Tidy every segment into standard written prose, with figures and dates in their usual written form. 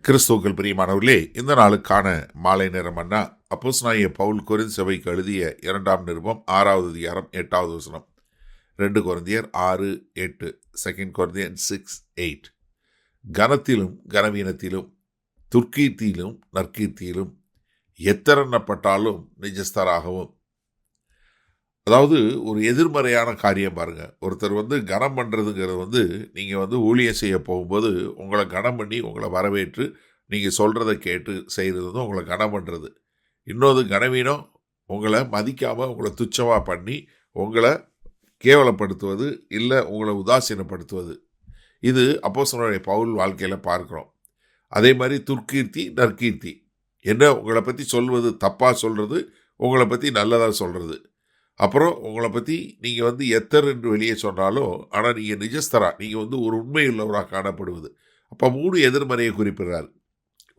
கிறிஸ்துவுக்குள் பிரியமானவர்களே, இந்த நாளுக்கான மாலை நேரம் அண்ணா அப்போஸ்தலனாகிய பவுல் கொரிந்து சபைக்கு எழுதிய 2ஆம் நிருபம் 6வது அதிகாரம் 8வது வசனம். 2 கொரிந்தியர் 6:8, 2 கொரிந்தியன்ஸ் 6:8. கனத்திலும் கனவீனத்திலும் துர்க்கீர்த்தியிலும் நற்கீர்த்தியிலும் எத்தரெண்ணப்பட்டாலும் நிஜஸ்தராகவும். அதாவது ஒரு எதிர்மறையான காரியம் பாருங்க. ஒருத்தர் கனம் பண்ணுறதுங்கிறது நீங்கள் ஊழியம் செய்ய போகும்போது உங்களை கனம் பண்ணி உங்களை வரவேற்று நீங்கள் சொல்கிறத கேட்டு செய்கிறது உங்களை கனம் பண்ணுறது. இன்னொரு கனவீனம் உங்களை மதிக்காமல் உங்களை துச்சமாக பண்ணி உங்களை கேவலப்படுத்துவது, இல்லை உங்களை உதாசீனப்படுத்துவது. இது அப்போஸ்தலனாகிய பவுல் வாழ்க்கையில் பார்க்குறோம். அதே மாதிரி துர்க்கீர்த்தி நற்கீர்த்தி, என்ன உங்களை பற்றி சொல்வது தப்பாக சொல்கிறது, உங்களை பற்றி நல்லதாக சொல்கிறது. அப்புறம் உங்களை பற்றி நீங்கள் எத்தர் என்று வெளியே சொன்னாலும் ஆனால் நீங்கள் நிஜஸ்தரா, நீங்கள் ஒரு உண்மையுள்ளவராக காணப்படுவது. அப்போ 3 எதிர்மறையை குறிப்பிடுறார்.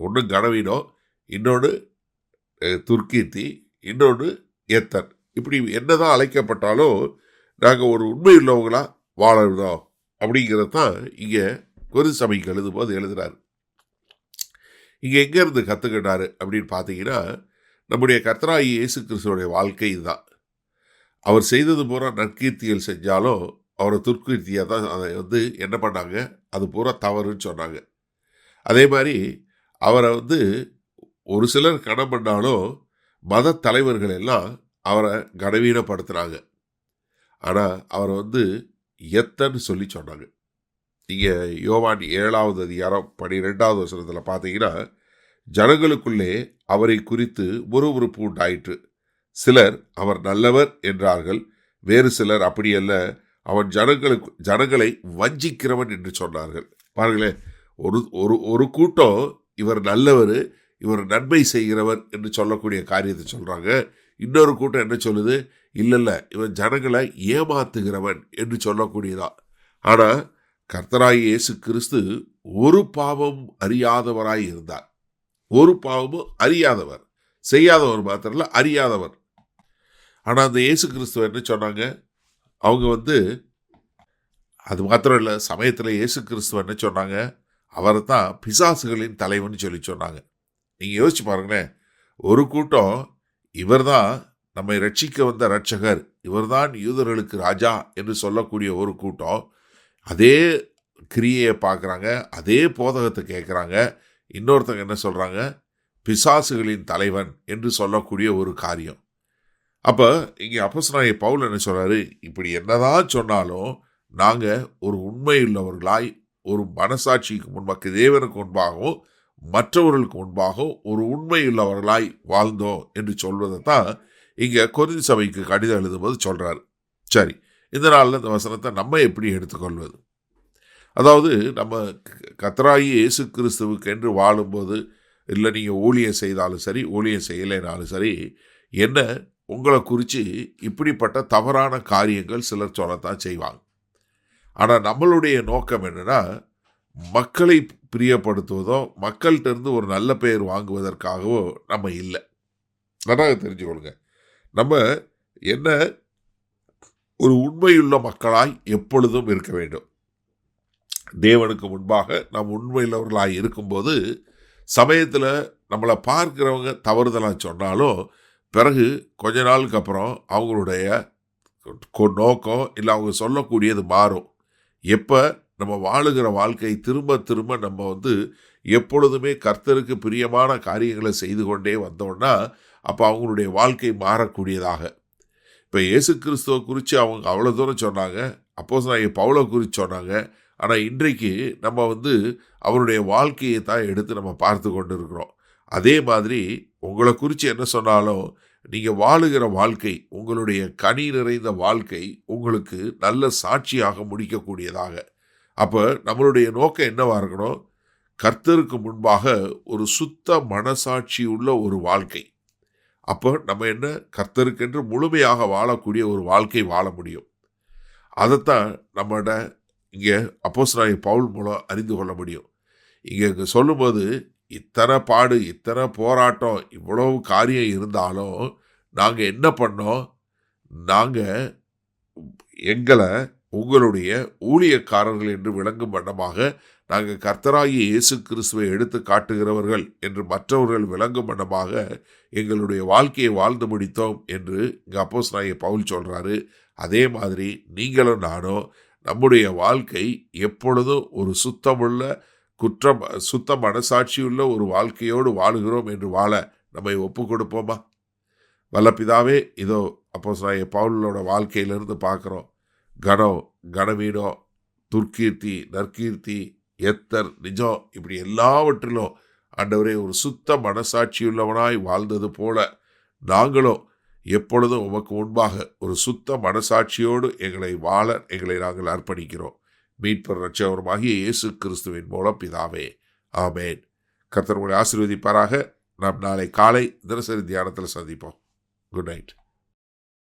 ஒன்று கனவீனம், இன்னொன்று துர்க்கீர்த்தி, இன்னொன்று எத்தர். இப்படி என்னதான் அழைக்கப்பட்டாலும் நாங்கள் ஒரு உண்மையுள்ளவங்களாக வாழறோம் அப்படிங்கிறது தான் இங்கே கொரிந்து சபைக்கு எழுதும்போது எழுதுகிறார். இங்கே எங்கேருந்து கற்றுக்கிட்டாரு அப்படின்னு பார்த்தீங்கன்னா, நம்முடைய கர்த்தராகிய இயேசு கிறிஸ்துவோடைய வாழ்க்கை இதுதான். அவர் செய்தது பூரா நற்கீர்த்திகள் செஞ்சாலும் அவரை துர்க்கீர்த்தியாக தான் அதை என்ன பண்ணாங்க, அது பூரா தவறுன்னு சொன்னாங்க. அதே மாதிரி அவரை ஒரு சிலர் கனம் பண்ணாலும் மத தலைவர்கள் எல்லாம் அவரை கனவீனப்படுத்துனாங்க. ஆனால் அவரை எத்தன்னு சொல்லி சொன்னாங்க. நீங்கள் யோவான் 7வது அதிகாரம் 12வது வசனத்தில் பார்த்தீங்கன்னா, ஜனங்களுக்குள்ளே அவரை குறித்து முறுமுறுப்பு உண்டாயிற்று. சிலர் அவர் நல்லவர் என்றார்கள், வேறு சிலர் அப்படியல்ல, அவன் ஜனங்களை வஞ்சிக்கிறவன் என்று சொன்னார்கள். பாருங்களேன், ஒரு கூட்டம் இவர் நல்லவர், இவர் நன்மை செய்கிறவர் என்று சொல்லக்கூடிய காரியத்தை சொல்கிறாங்க. இன்னொரு கூட்டம் என்ன சொல்லுது, இல்லை இவன் ஜனங்களை ஏமாத்துகிறவன் என்று சொல்லக்கூடியதான். ஆனால் கர்த்தராகிய இயேசு கிறிஸ்து ஒரு பாவம் அறியாதவராய் இருந்தார். ஒரு பாவமும் அறியாதவர், செய்யாதவர் மாத்திரல, அறியாதவர். ஆனால் அந்த இயேசு கிறிஸ்துவ என்ன சொன்னாங்க, அவங்க அது மாத்திரம் இல்லை, சமயத்தில் இயேசு கிறிஸ்துவ என்ன சொன்னாங்க, அவரை தான் பிசாசுகளின் தலைவன் சொல்லி சொன்னாங்க. நீங்கள் யோசிச்சு பாருங்களேன், ஒரு கூட்டம் இவர் தான் நம்மை ரட்சிக்க வந்த இரட்சகர், இவர்தான் யூதர்களுக்கு ராஜா என்று சொல்லக்கூடிய ஒரு கூட்டம் அதே கிரியையை பார்க்குறாங்க, அதே போதகத்தை கேட்குறாங்க. இன்னொருத்தங்க என்ன சொல்கிறாங்க, பிசாசுகளின் தலைவன் என்று சொல்லக்கூடிய ஒரு காரியம். அப்போ இங்கே அப்போஸ்தலனாகிய பவுல் என்ன சொல்கிறாரு, இப்படி என்னதான் சொன்னாலும் நாங்கள் ஒரு உண்மையுள்ளவர்களாய், ஒரு மனசாட்சிக்கு முன்பாக, தேவனுக்கு முன்பாகவும் மற்றவர்களுக்கு முன்பாகவும் ஒரு உண்மையுள்ளவர்களாய் வாழ்ந்தோம் என்று சொல்வதை தான் இங்கே கொரிந்து சபைக்கு கடிதம் எழுதும்போது சொல்கிறாரு. சரி, இந்த நாளில் இந்த வசனத்தை நம்ம எப்படி எடுத்துக்கொள்வது? அதாவது நம்ம கர்த்தராகிய இயேசு கிறிஸ்துவுக்கு என்று வாழும்போது, இல்லை நீங்கள் ஊழியம் செய்தாலும் சரி, ஊழியம் செய்யலைனாலும் சரி, என்ன உங்களை குறித்து இப்படிப்பட்ட தவறான காரியங்கள் சிலர் சொல்லத்தான் செய்வாங்க. ஆனால் நம்மளுடைய நோக்கம் என்னென்னா, மக்களை பிரியப்படுத்துவதோ மக்கள்கிட்ட இருந்து ஒரு நல்ல பெயர் வாங்குவதற்காகவோ நம்ம இல்லை. நன்றாக தெரிஞ்சுக்கொள்ளுங்க, நம்ம என்ன ஒரு உண்மையுள்ள மக்களாய் எப்பொழுதும் இருக்க வேண்டும். தேவனுக்கு முன்பாக நாம் உண்மையுள்ளவர்களாய் இருக்கும்போது, சமயத்தில் நம்மளை பார்க்கிறவங்க தவறுதலாக சொன்னாலும் பிறகு கொஞ்ச நாளுக்கு அப்புறம் அவங்களுடைய நோக்கம் இல்லை அவங்க சொல்லக்கூடியது மாறும். எப்போ நம்ம வாழுகிற வாழ்க்கை திரும்ப திரும்ப நம்ம எப்பொழுதுமே கர்த்தருக்கு பிரியமான காரியங்களை செய்து கொண்டே வந்தோம்னா, அப்போ அவங்களுடைய வாழ்க்கை மாறக்கூடியதாக. இப்போ இயேசு கிறிஸ்துவை குறித்து அவங்க அவ்வளோ தூரம் சொன்னாங்க, அப்போஸ்தலனாகிய பவுலை குறித்து சொன்னாங்க. ஆனால் இன்றைக்கு நம்ம அவருடைய வாழ்க்கையை தான் எடுத்து நம்ம பார்த்து கொண்டு இருக்கிறோம். அதே மாதிரி உங்களை குறித்து என்ன சொன்னாலும் நீங்கள் வாழுகிற வாழ்க்கை, உங்களுடைய கனி நிறைந்த வாழ்க்கை உங்களுக்கு நல்ல சாட்சியாக முடிக்கக்கூடியதாக. அப்போ நம்மளுடைய நோக்கம் என்னவாக இருக்கணும், கர்த்தருக்கு முன்பாக ஒரு சுத்த மனசாட்சி உள்ள ஒரு வாழ்க்கை. அப்போ நம்ம என்ன கர்த்தருக்கென்று முழுமையாக வாழக்கூடிய ஒரு வாழ்க்கை வாழ முடியும். அதைத்தான் நம்மட இங்கே அப்போஸ்தலனாகிய பவுல் மூலம் அறிந்து கொள்ள முடியும். இங்கே சொல்லும்போது இத்தனை பாடு, இத்தனை போராட்டம், இவ்வளவு காரியம் இருந்தாலும் நாங்கள் என்ன பண்ணோம், நாங்கள் எங்களை உங்களுடைய ஊழியக்காரர்கள் என்று விளங்கும் வண்ணமாக நாங்கள் கர்த்தராகிய இயேசு கிறிஸ்துவை எடுத்து காட்டுகிறவர்கள் என்று மற்றவர்கள் விளங்கும் வண்ணமாக எங்களுடைய வாழ்க்கையை வாழ்ந்து முடித்தோம் என்று இங்கே அப்போஸ்தலனாகிய பவுல் சொல்கிறாரு. அதே மாதிரி நீங்களும் நானும் நம்முடைய வாழ்க்கை எப்பொழுதும் ஒரு சுத்த மனசாட்சியுள்ள ஒரு வாழ்க்கையோடு வாழுகிறோம் என்று வாழ நம்மை ஒப்பு கொடுப்போமா? வல்லபிதாவே, இதோ அப்போஸ்தலனாகிய பவுலோட வாழ்க்கையிலிருந்து பார்க்குறோம். கனவீனம், துர்க்கீர்த்தி, நற்கீர்த்தி, எத்தர், நிஜம், இப்படி எல்லாவற்றிலும் ஆண்டவரே ஒரு சுத்த மனசாட்சியுள்ளவனாய் வாழ்ந்தது போல நாங்களும் எப்பொழுதும் உமக்கு முன்பாக ஒரு சுத்த மனசாட்சியோடு எங்களை நாங்கள் அர்ப்பணிக்கிறோம். மீட்பர் இரட்சகருமாகிய இயேசு கிறிஸ்துவின் மூலம் பிதாவே, ஆமேன். கர்த்தர் உங்களை ஆசீர்வதிப்பாராக. நாம் நாளை காலை தினசரி தியானத்தில் சந்திப்போம். Good night.